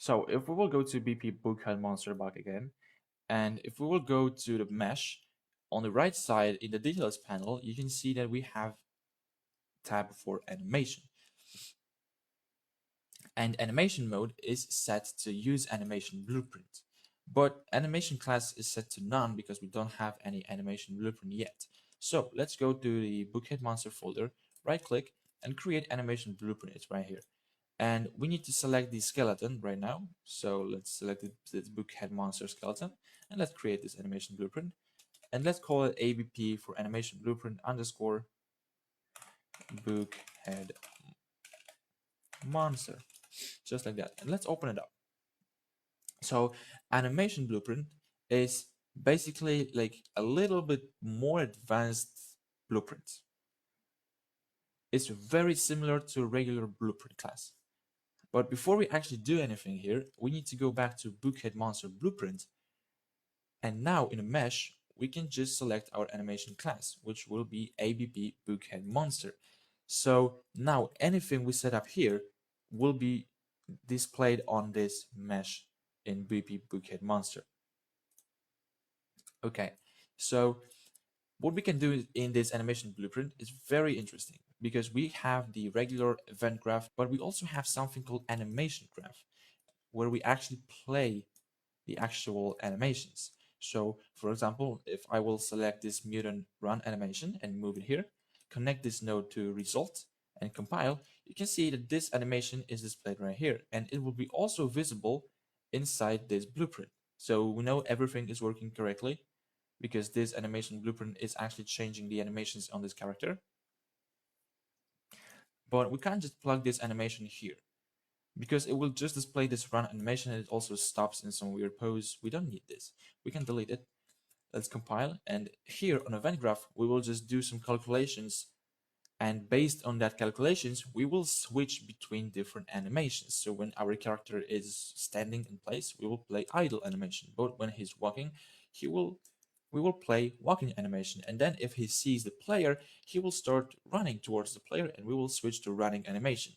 So if we will go to BP Bookhead Monster Bug again, and if we will go to the mesh, on the right side in the details panel, you can see that we have tab for animation. And animation mode is set to use animation blueprint. But animation class is set to none because we don't have any animation blueprint yet. So let's go to the Bookhead Monster folder, right click, and create animation blueprint. It's right here. And we need to select the skeleton right now. So let's select the Bookhead Monster skeleton, and let's create this animation blueprint. And let's call it ABP for animation blueprint underscore Bookhead Monster. Just like that. And let's open it up. So animation blueprint is basically like a little bit more advanced blueprint. It's very similar to a regular blueprint class. But before we actually do anything here, we need to go back to Bookhead Monster Blueprint. And now in a mesh, we can just select our animation class, which will be ABP Bookhead Monster. So now anything we set up here will be displayed on this mesh in BP Bookhead Monster. Okay, so what we can do in this animation blueprint is very interesting because we have the regular event graph, but we also have something called animation graph where we actually play the actual animations. So for example, if I will select this mutant run animation and move it here, connect this node to result and compile, you can see that this animation is displayed right here, and it will be also visible inside this blueprint. So we know everything is working correctly because this animation blueprint is actually changing the animations on this character. But we can't just plug this animation here because it will just display this run animation and it also stops in some weird pose. We don't need this. We can delete it. Let's compile, and here on event graph we will just do some calculations, and based on that calculations we will switch between different animations. So when our character is standing in place, we will play idle animation, but when he's walking, we will play walking animation, and then if he sees the player, he will start running towards the player and we will switch to running animation.